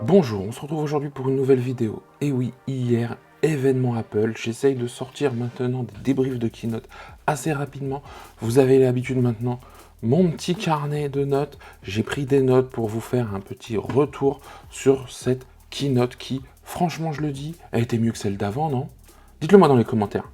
Bonjour, on se retrouve aujourd'hui pour une nouvelle vidéo. Et oui, hier, événement Apple, j'essaye de sortir maintenant des débriefs de keynote assez rapidement. Vous avez l'habitude maintenant, mon petit carnet de notes, j'ai pris des notes pour vous faire un petit retour sur cette keynote qui, franchement je le dis, a été mieux que celle d'avant, non? Dites-le moi dans les commentaires.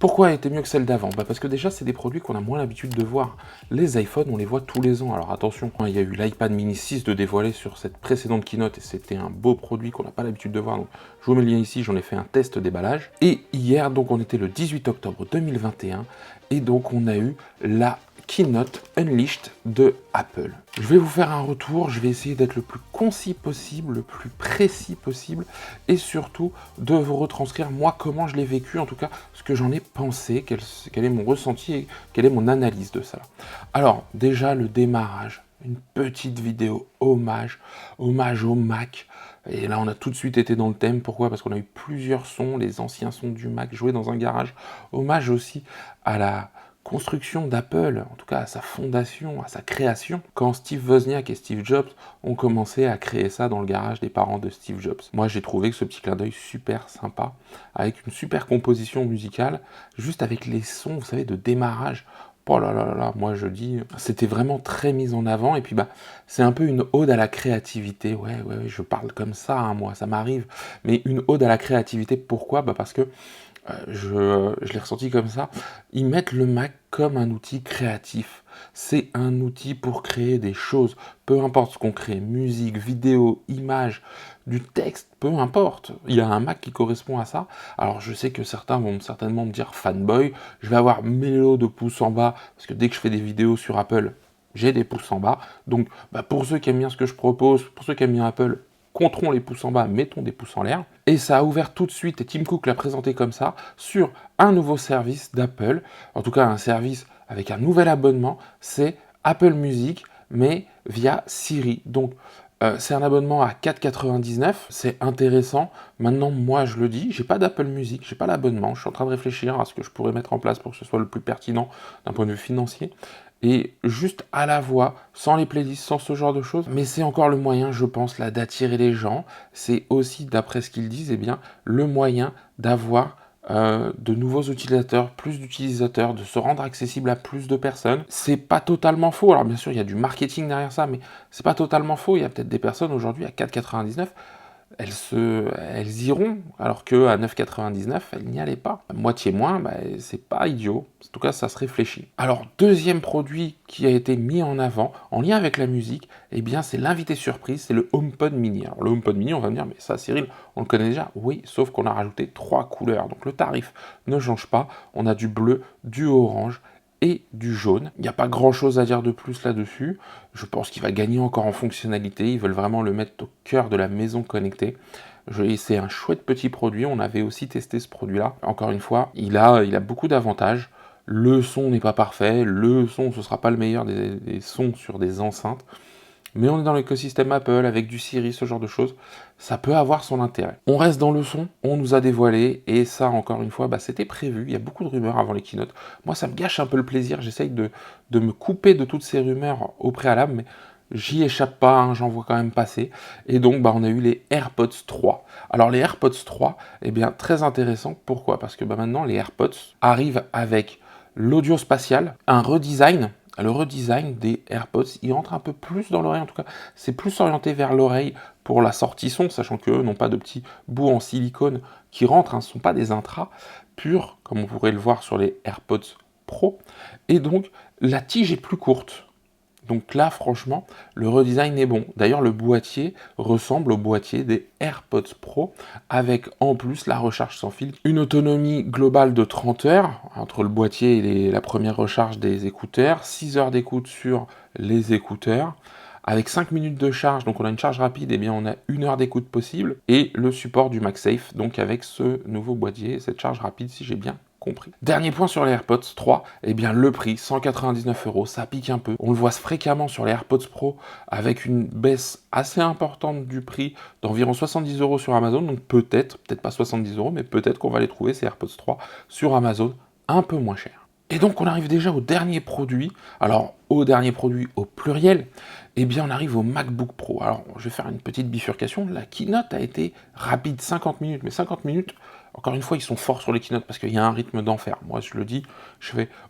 Pourquoi elle était mieux que celle d'avant? Parce que déjà, c'est des produits qu'on a moins l'habitude de voir. Les iPhones, on les voit tous les ans. Alors attention, il y a eu l'iPad mini 6 de dévoilé sur cette précédente keynote et c'était un beau produit qu'on n'a pas l'habitude de voir. Donc, je vous mets le lien ici, j'en ai fait un test déballage. Et hier, donc on était le 18 octobre 2021 et donc on a eu la keynote Unleashed de Apple. Je vais vous faire un retour, je vais essayer d'être le plus concis possible, le plus précis possible, et surtout de vous retranscrire moi comment je l'ai vécu, en tout cas ce que j'en ai pensé, quel est mon ressenti et quelle est mon analyse de ça. Alors déjà le démarrage, une petite vidéo hommage au Mac. Et là, on a tout de suite été dans le thème. Pourquoi? Parce qu'on a eu plusieurs sons, les anciens sons du Mac joués dans un garage. Hommage aussi à la construction d'Apple, en tout cas à sa fondation, à sa création, quand Steve Wozniak et Steve Jobs ont commencé à créer ça dans le garage des parents de Steve Jobs. Moi, j'ai trouvé que ce petit clin d'œil super sympa, avec une super composition musicale, juste avec les sons, vous savez, de démarrage. Oh là là là, moi je dis, c'était vraiment très mis en avant, et puis c'est un peu une ode à la créativité, ouais, je parle comme ça, hein, moi, ça m'arrive, mais une ode à la créativité, pourquoi? Parce que je l'ai ressenti comme ça, ils mettent le Mac comme un outil créatif. C'est un outil pour créer des choses, peu importe ce qu'on crée, musique, vidéo, image, du texte, peu importe. Il y a un Mac qui correspond à ça. Alors je sais que certains vont certainement me dire fanboy, je vais avoir mes lots de pouces en bas, parce que dès que je fais des vidéos sur Apple, j'ai des pouces en bas. Donc pour ceux qui aiment bien ce que je propose, pour ceux qui aiment bien Apple, compterons les pouces en bas, mettons des pouces en l'air. Et ça a ouvert tout de suite, et Tim Cook l'a présenté comme ça, sur un nouveau service d'Apple, en tout cas un service avec un nouvel abonnement, c'est Apple Music, mais via Siri. Donc c'est un abonnement à 4,99 €, c'est intéressant. Maintenant, moi je le dis, j'ai pas d'Apple Music, j'ai pas l'abonnement, je suis en train de réfléchir à ce que je pourrais mettre en place pour que ce soit le plus pertinent d'un point de vue financier. Et juste à la voix, sans les playlists, sans ce genre de choses. Mais c'est encore le moyen, je pense, là, d'attirer les gens. C'est aussi, d'après ce qu'ils disent, eh bien, le moyen d'avoir de nouveaux utilisateurs, plus d'utilisateurs, de se rendre accessible à plus de personnes. C'est pas totalement faux. Alors bien sûr, il y a du marketing derrière ça, mais c'est pas totalement faux. Il y a peut-être des personnes aujourd'hui à 4,99 €. Elles iront, alors qu'à 9,99 €, elles n'y allaient pas. Moitié moins, c'est pas idiot. En tout cas, ça se réfléchit. Alors, deuxième produit qui a été mis en avant, en lien avec la musique, eh bien, c'est l'invité surprise, c'est le HomePod Mini. Alors, le HomePod Mini, on va me dire, mais ça, Cyril, on le connaît déjà. Oui, sauf qu'on a rajouté 3 couleurs. Donc, le tarif ne change pas. On a du bleu, du orange et du jaune. Il n'y a pas grand chose à dire de plus là-dessus. Je pense qu'il va gagner encore en fonctionnalité. Ils veulent vraiment le mettre au cœur de la maison connectée. C'est un chouette petit produit. On avait aussi testé ce produit-là. Encore une fois, il a beaucoup d'avantages. Le son n'est pas parfait. Le son, ce ne sera pas le meilleur des sons sur des enceintes. Mais on est dans l'écosystème Apple avec du Siri, ce genre de choses, ça peut avoir son intérêt. On reste dans le son, on nous a dévoilé, et ça, encore une fois, c'était prévu, il y a beaucoup de rumeurs avant les keynotes. Moi, ça me gâche un peu le plaisir, j'essaye de me couper de toutes ces rumeurs au préalable, mais j'y échappe pas, hein, j'en vois quand même passer. Et donc, on a eu les AirPods 3. Alors, les AirPods 3, eh bien, très intéressant. Pourquoi? Parce que maintenant, les AirPods arrivent avec l'audio spatial, un redesign. Le redesign des AirPods, il rentre un peu plus dans l'oreille, en tout cas, c'est plus orienté vers l'oreille pour la sortie son, sachant qu'eux n'ont pas de petits bouts en silicone qui rentrent, hein, ce ne sont pas des intras purs, comme on pourrait le voir sur les AirPods Pro, et donc la tige est plus courte. Donc là, franchement, le redesign est bon. D'ailleurs, le boîtier ressemble au boîtier des AirPods Pro, avec en plus la recharge sans fil. Une autonomie globale de 30 heures, entre le boîtier et la première recharge des écouteurs, 6 heures d'écoute sur les écouteurs, avec 5 minutes de charge, donc on a une charge rapide, et bien on a 1 heure d'écoute possible, et le support du MagSafe, donc avec ce nouveau boîtier, cette charge rapide, si j'ai bien compris. Dernier point sur les AirPods 3, eh bien le prix, 199 €, ça pique un peu. On le voit fréquemment sur les AirPods Pro avec une baisse assez importante du prix d'environ 70 € sur Amazon, donc peut-être pas 70 €, mais peut-être qu'on va les trouver, ces AirPods 3, sur Amazon, un peu moins cher. Et donc on arrive déjà au dernier produit. Alors au dernier produit au pluriel, eh bien on arrive au MacBook Pro. Alors je vais faire une petite bifurcation. La keynote a été rapide, 50 minutes. Mais 50 minutes, encore une fois, ils sont forts sur les keynotes parce qu'il y a un rythme d'enfer. Moi je le dis,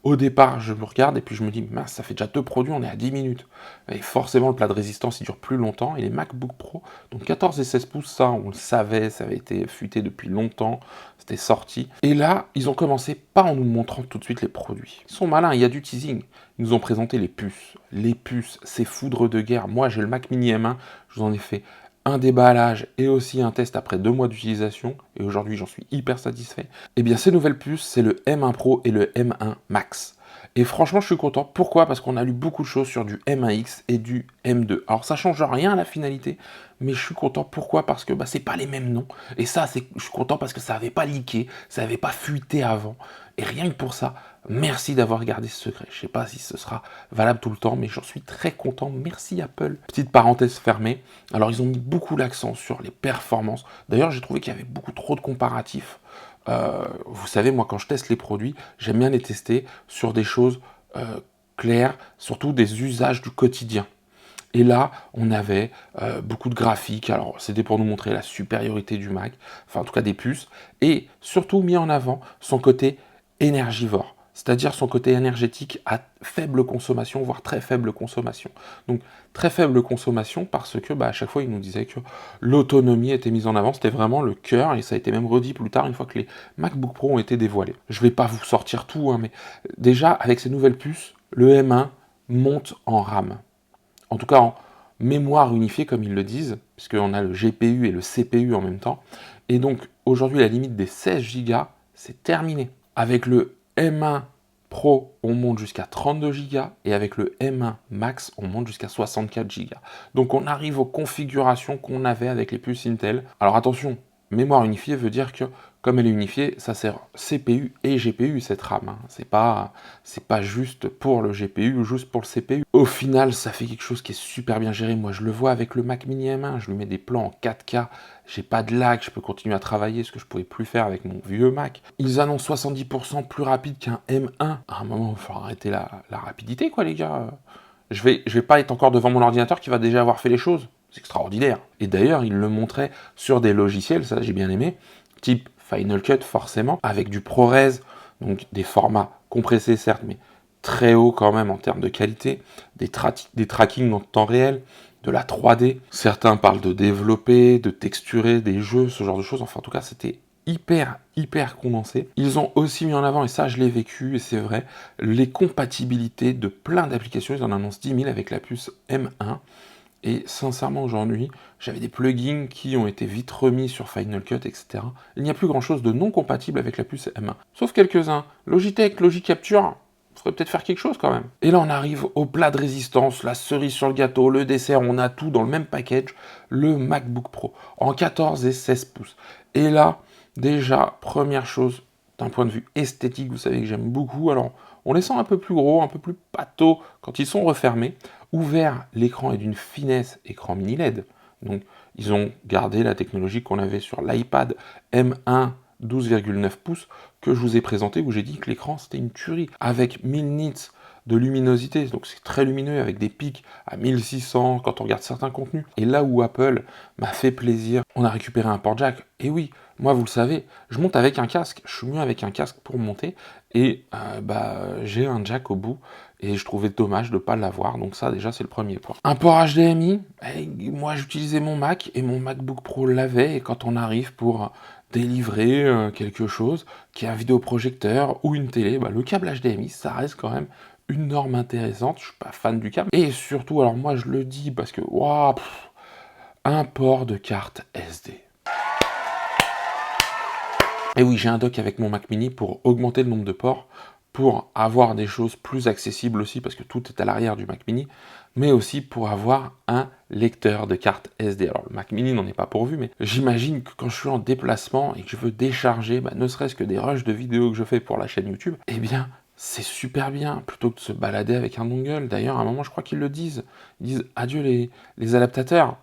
au départ je me regarde et puis je me dis, mince, ça fait déjà 2 produits, on est à 10 minutes. Et forcément le plat de résistance il dure plus longtemps. Et les MacBook Pro, donc 14 et 16 pouces, ça on le savait, ça avait été fuité depuis longtemps. C'était sorti. Et là, ils ont commencé pas en nous montrant tout de suite les produits. Ils sont malins, il y a du teasing. Ils nous ont présenté les puces. Les puces, c'est foudre de guerre. Moi, j'ai le Mac Mini M1, je vous en ai fait un déballage et aussi un test après 2 mois d'utilisation. Et aujourd'hui, j'en suis hyper satisfait. Et bien, ces nouvelles puces, c'est le M1 Pro et le M1 Max. Et franchement, je suis content. Pourquoi? Parce qu'on a lu beaucoup de choses sur du M1X et du M2. Alors, ça change rien à la finalité, mais je suis content. Pourquoi? Parce que c'est pas les mêmes noms. Et ça, je suis content parce que ça n'avait pas leaké, ça n'avait pas fuité avant. Et rien que pour ça, merci d'avoir gardé ce secret. Je sais pas si ce sera valable tout le temps, mais j'en suis très content. Merci Apple. Petite parenthèse fermée. Alors, ils ont mis beaucoup l'accent sur les performances. D'ailleurs, j'ai trouvé qu'il y avait beaucoup trop de comparatifs. Vous savez, moi, quand je teste les produits, j'aime bien les tester sur des choses claires, surtout des usages du quotidien. Et là, on avait beaucoup de graphiques. Alors, c'était pour nous montrer la supériorité du Mac, enfin, en tout cas des puces, et surtout mis en avant son côté énergivore, c'est-à-dire son côté énergétique à faible consommation, voire très faible consommation. Donc, très faible consommation parce que, à chaque fois, il nous disait que l'autonomie était mise en avant, c'était vraiment le cœur, et ça a été même redit plus tard, une fois que les MacBook Pro ont été dévoilés. Je ne vais pas vous sortir tout, hein, mais déjà, avec ces nouvelles puces, le M1 monte en RAM. En tout cas en mémoire unifiée comme ils le disent, puisqu'on a le GPU et le CPU en même temps. Et donc aujourd'hui la limite des 16 Go, c'est terminé. Avec le M1 Pro, on monte jusqu'à 32 Go, et avec le M1 Max, on monte jusqu'à 64 Go. Donc on arrive aux configurations qu'on avait avec les puces Intel. Alors attention, mémoire unifiée veut dire que, comme elle est unifiée, ça sert CPU et GPU, cette RAM. Hein. C'est pas juste pour le GPU ou juste pour le CPU. Au final, ça fait quelque chose qui est super bien géré. Moi, je le vois avec le Mac Mini M1, je lui mets des plans en 4K, j'ai pas de lag, je peux continuer à travailler, ce que je pouvais plus faire avec mon vieux Mac. Ils annoncent 70% plus rapide qu'un M1. À un moment, il faut arrêter la rapidité, quoi, les gars. Je vais pas être encore devant mon ordinateur qui va déjà avoir fait les choses. C'est extraordinaire. Et d'ailleurs, il le montrait sur des logiciels, ça j'ai bien aimé, type Final Cut forcément, avec du ProRes, donc des formats compressés certes, mais très hauts quand même en termes de qualité, des trackings en temps réel, de la 3D. Certains parlent de développer, de texturer des jeux, ce genre de choses. Enfin, en tout cas, c'était hyper condensé. Ils ont aussi mis en avant, et ça je l'ai vécu, et c'est vrai, les compatibilités de plein d'applications. Ils en annoncent 10 000 avec la puce M1. Et sincèrement, aujourd'hui, j'avais des plugins qui ont été vite remis sur Final Cut, etc. Il n'y a plus grand-chose de non compatible avec la puce M1. Sauf quelques-uns. Logitech, Logicapture, faudrait peut-être faire quelque chose quand même. Et là, on arrive au plat de résistance, la cerise sur le gâteau, le dessert, on a tout dans le même package, le MacBook Pro, en 14 et 16 pouces. Et là, déjà, première chose, d'un point de vue esthétique, vous savez que j'aime beaucoup, alors on les sent un peu plus gros, un peu plus pâteaux quand ils sont refermés. Ouvert, l'écran est d'une finesse, écran mini LED. Donc, ils ont gardé la technologie qu'on avait sur l'iPad M1 12,9 pouces que je vous ai présenté, où j'ai dit que l'écran c'était une tuerie. Avec 1000 nits de luminosité, donc c'est très lumineux, avec des pics à 1600 quand on regarde certains contenus. Et là où Apple m'a fait plaisir, on a récupéré un port jack. Et oui, moi vous le savez, je monte avec un casque, je suis mieux avec un casque pour monter, et j'ai un jack au bout, et je trouvais dommage de ne pas l'avoir, donc ça déjà c'est le premier point. Un port HDMI, moi j'utilisais mon Mac, et mon MacBook Pro l'avait, et quand on arrive pour délivrer quelque chose, qui est un vidéoprojecteur ou une télé, le câble HDMI, ça reste quand même une norme intéressante. Je suis pas fan du câble. Et surtout, alors moi je le dis parce que, un port de carte SD. Et oui, j'ai un dock avec mon Mac Mini pour augmenter le nombre de ports, pour avoir des choses plus accessibles aussi, parce que tout est à l'arrière du Mac Mini, mais aussi pour avoir un lecteur de carte SD. Alors le Mac Mini n'en est pas pourvu, mais j'imagine que quand je suis en déplacement et que je veux décharger, ne serait-ce que des rushs de vidéos que je fais pour la chaîne YouTube, eh bien c'est super bien, plutôt que de se balader avec un dongle. D'ailleurs, à un moment, je crois qu'ils le disent. Ils disent adieu les adaptateurs.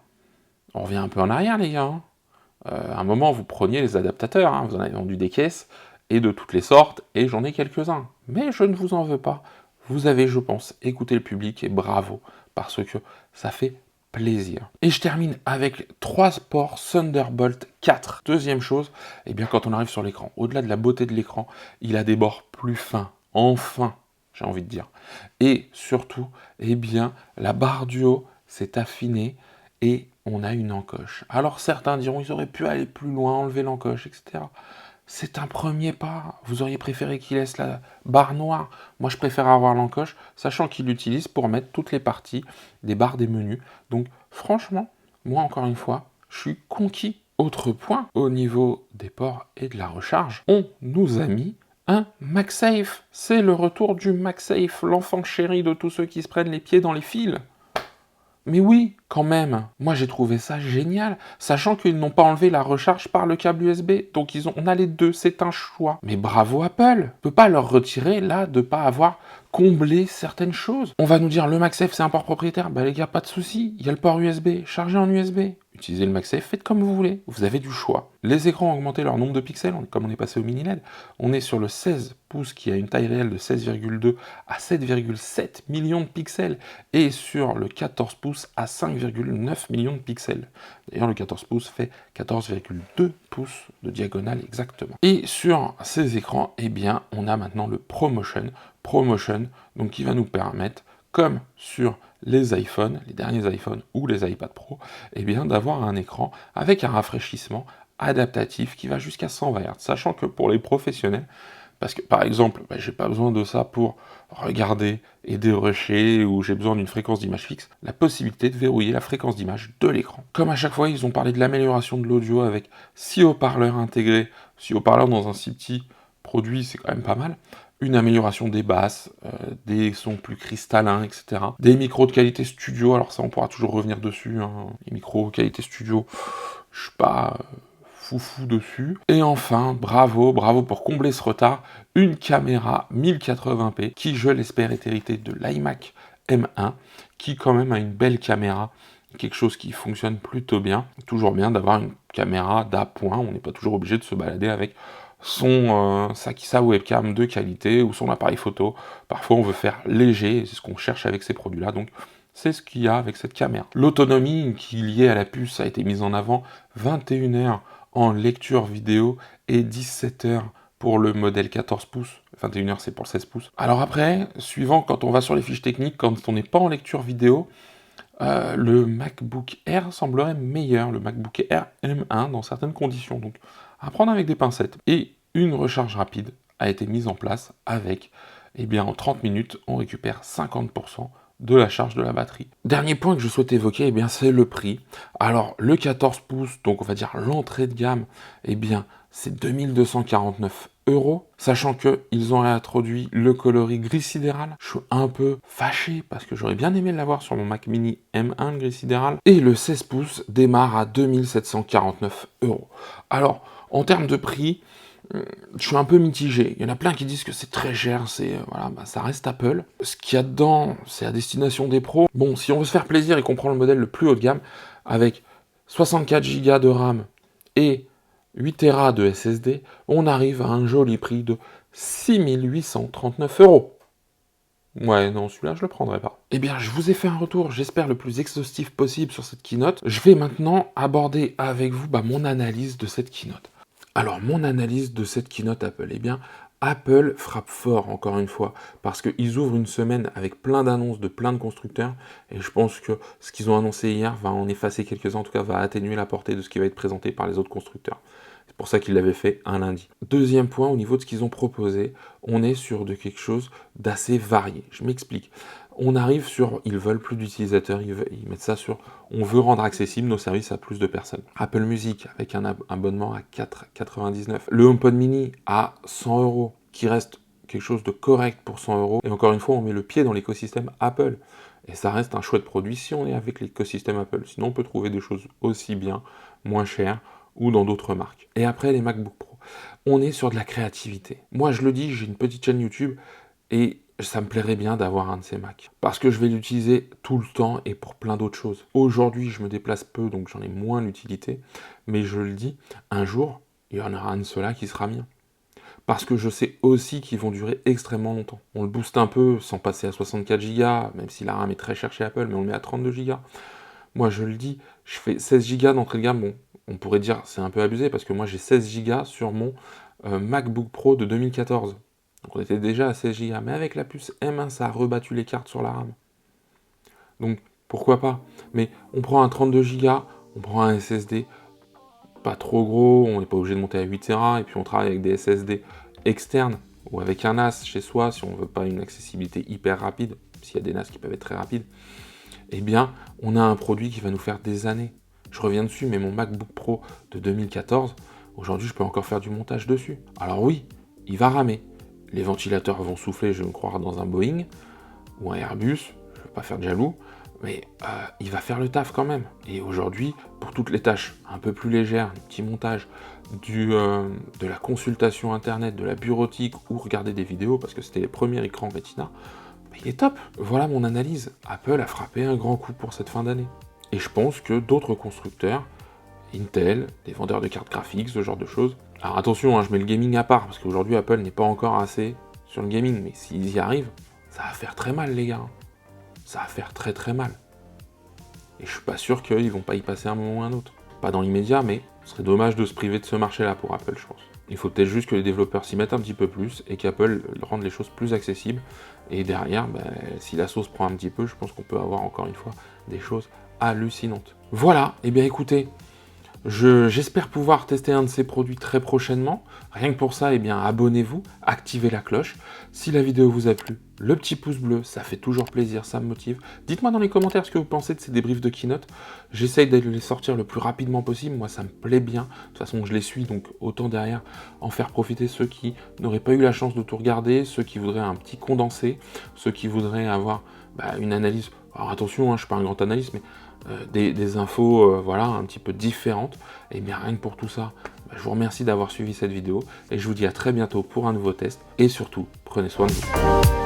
On revient un peu en arrière, les gars. À un moment, vous preniez les adaptateurs, vous en avez vendu des caisses, et de toutes les sortes, et j'en ai quelques-uns. Mais je ne vous en veux pas. Vous avez, je pense, écouté le public, et bravo, parce que ça fait plaisir. Et je termine avec 3 sports Thunderbolt 4. Deuxième chose, eh bien quand on arrive sur l'écran, au-delà de la beauté de l'écran, il a des bords plus fins, enfin, j'ai envie de dire. Et surtout, eh bien, la barre du haut s'est affinée et on a une encoche. Alors certains diront, ils auraient pu aller plus loin, enlever l'encoche, etc. C'est un premier pas. Vous auriez préféré qu'il laisse la barre noire. Moi, je préfère avoir l'encoche, sachant qu'il l'utilise pour mettre toutes les parties des barres des menus. Donc, franchement, moi, encore une fois, je suis conquis. Autre point, au niveau des ports et de la recharge, on nous a mis un MagSafe. C'est le retour du MagSafe, l'enfant chéri de tous ceux qui se prennent les pieds dans les fils. Mais oui, quand même. Moi, j'ai trouvé ça génial, sachant qu'ils n'ont pas enlevé la recharge par le câble USB. Donc, on a les deux, c'est un choix. Mais bravo Apple. On peut pas leur retirer, là, de pas avoir comblé certaines choses. On va nous dire, le MagSafe, c'est un port propriétaire. Bah les gars, pas de souci. Il y a le port USB. Chargez en USB. Utilisez le MagSafe, faites comme vous voulez. Vous avez du choix. Les écrans ont augmenté leur nombre de pixels, comme on est passé au mini LED. On est sur le 16 pouces qui a une taille réelle de 16,2 à 7,7 millions de pixels. Et sur le 14 pouces à 5,9 millions de pixels. D'ailleurs, le 14 pouces fait 14,2 pouces de diagonale exactement. Et sur ces écrans, eh bien, on a maintenant le ProMotion, donc qui va nous permettre, comme sur les iPhones, les derniers iPhones ou les iPad Pro, eh bien, d'avoir un écran avec un rafraîchissement adaptatif qui va jusqu'à 120 Hz, sachant que pour les professionnels, parce que par exemple, j'ai pas besoin de ça pour regarder et dérusher ou j'ai besoin d'une fréquence d'image fixe, la possibilité de verrouiller la fréquence d'image de l'écran. Comme à chaque fois, ils ont parlé de l'amélioration de l'audio avec 6 haut-parleurs intégrés, 6 haut-parleurs dans un si petit produit, c'est quand même pas mal. Une amélioration des basses, des sons plus cristallins, etc. Des micros de qualité studio, alors ça on pourra toujours revenir dessus, hein. Les micros qualité studio, je suis pas foufou dessus. Et enfin, bravo pour combler ce retard, une caméra 1080p qui, je l'espère, est héritée de l'iMac M1, qui quand même a une belle caméra, quelque chose qui fonctionne plutôt bien. Toujours bien d'avoir une caméra d'appoint, on n'est pas toujours obligé de se balader avec sa webcam de qualité ou son appareil photo. Parfois on veut faire léger, et c'est ce qu'on cherche avec ces produits-là, donc c'est ce qu'il y a avec cette caméra. L'autonomie qui est liée à la puce a été mise en avant, 21 heures en lecture vidéo et 17 heures pour le modèle 14 pouces. 21 heures c'est pour le 16 pouces. Alors après, suivant quand on va sur les fiches techniques, quand on n'est pas en lecture vidéo, le MacBook Air semblerait meilleur, le MacBook Air M1 dans certaines conditions. Donc à prendre avec des pincettes. Et une recharge rapide a été mise en place avec, eh bien en 30 minutes, on récupère 50% de la charge de la batterie. Dernier point que je souhaite évoquer, eh bien c'est le prix. Alors le 14 pouces, donc on va dire l'entrée de gamme, eh bien c'est 2249 €, sachant qu'ils ont réintroduit le coloris gris sidéral. Je suis un peu fâché parce que j'aurais bien aimé l'avoir sur mon Mac Mini M1 gris sidéral. Et le 16 pouces démarre à 2749 €. Alors, en termes de prix, je suis un peu mitigé. Il y en a plein qui disent que c'est très cher, voilà, ça reste Apple. Ce qu'il y a dedans, c'est à destination des pros. Bon, si on veut se faire plaisir et qu'on prend le modèle le plus haut de gamme, avec 64 Go de RAM et 8 Tera de SSD, on arrive à un joli prix de 6839 €. Ouais, non, celui-là, je le prendrai pas. Eh bien, je vous ai fait un retour, j'espère le plus exhaustif possible sur cette keynote. Je vais maintenant aborder avec vous mon analyse de cette keynote. Alors, mon analyse de cette keynote Apple, eh bien, Apple frappe fort, encore une fois, parce qu'ils ouvrent une semaine avec plein d'annonces de plein de constructeurs, et je pense que ce qu'ils ont annoncé hier va en effacer quelques-uns, en tout cas va atténuer la portée de ce qui va être présenté par les autres constructeurs. C'est pour ça qu'ils l'avaient fait un lundi. Deuxième point, au niveau de ce qu'ils ont proposé, on est sur de quelque chose d'assez varié. Je m'explique. On arrive sur, ils veulent plus d'utilisateurs, ils mettent ça sur, on veut rendre accessibles nos services à plus de personnes. Apple Music avec un abonnement à 4,99. Le HomePod Mini à 100 €, qui reste quelque chose de correct pour 100 €. Et encore une fois, on met le pied dans l'écosystème Apple. Et ça reste un chouette produit si on est avec l'écosystème Apple. Sinon, on peut trouver des choses aussi bien, moins chères, ou dans d'autres marques. Et après, les MacBook Pro. On est sur de la créativité. Moi, je le dis, j'ai une petite chaîne YouTube, et ça me plairait bien d'avoir un de ces Macs. Parce que je vais l'utiliser tout le temps et pour plein d'autres choses. Aujourd'hui, je me déplace peu, donc j'en ai moins l'utilité. Mais je le dis, un jour, il y en aura un de ceux-là qui sera mien. parce que je sais aussi qu'ils vont durer extrêmement longtemps. On le booste un peu sans passer à 64 Go, même si la RAM est très chère chez Apple, mais on le met à 32 Go. Moi, je le dis, je fais 16 Go d'entrée de gamme. Bon, on pourrait dire c'est un peu abusé parce que moi j'ai 16 Go sur mon MacBook Pro de 2014. Donc on était déjà à 16 Go, mais avec la puce M1, ça a rebattu les cartes sur la RAM. Donc pourquoi pas? Mais on prend un 32 Go, on prend un SSD pas trop gros, on n'est pas obligé de monter à 8 Tera, et puis on travaille avec des SSD externes ou avec un NAS chez soi si on veut pas une accessibilité hyper rapide, s'il y a des NAS qui peuvent être très rapides. Eh bien, on a un produit qui va nous faire des années. Je reviens dessus, mais mon MacBook Pro de 2014, aujourd'hui, je peux encore faire du montage dessus. Alors oui, il va ramer. Les ventilateurs vont souffler, je vais me croire, dans un Boeing ou un Airbus. Je ne veux pas faire de jaloux, mais il va faire le taf quand même. Et aujourd'hui, pour toutes les tâches un peu plus légères, du petit montage, de la consultation Internet, de la bureautique ou regarder des vidéos, parce que c'était les premiers écrans Retina, il est top. Voilà mon analyse. Apple a frappé un grand coup pour cette fin d'année. Et je pense que d'autres constructeurs, Intel, des vendeurs de cartes graphiques, ce genre de choses. Alors attention, hein, je mets le gaming à part, parce qu'aujourd'hui Apple n'est pas encore assez sur le gaming, mais s'ils y arrivent, ça va faire très mal les gars. Ça va faire très très mal. Et je suis pas sûr qu'ils vont pas y passer un moment ou un autre. Pas dans l'immédiat, mais ce serait dommage de se priver de ce marché-là pour Apple, je pense. Il faut peut-être juste que les développeurs s'y mettent un petit peu plus et qu'Apple rende les choses plus accessibles. Et derrière, si la sauce prend un petit peu, je pense qu'on peut avoir encore une fois des choses hallucinantes. Voilà, et bien écoutez, j'espère pouvoir tester un de ces produits très prochainement. Rien que pour ça, abonnez-vous, activez la cloche. Si la vidéo vous a plu, le petit pouce bleu, ça fait toujours plaisir, ça me motive. Dites-moi dans les commentaires ce que vous pensez de ces débriefs de keynote. J'essaye de les sortir le plus rapidement possible, moi ça me plaît bien. De toute façon, je les suis, donc autant derrière en faire profiter ceux qui n'auraient pas eu la chance de tout regarder, ceux qui voudraient un petit condensé, ceux qui voudraient avoir une analyse. Alors attention, je ne suis pas un grand analyste, mais des infos un petit peu différentes. Et bien rien que pour tout ça, je vous remercie d'avoir suivi cette vidéo et je vous dis à très bientôt pour un nouveau test et surtout prenez soin de vous.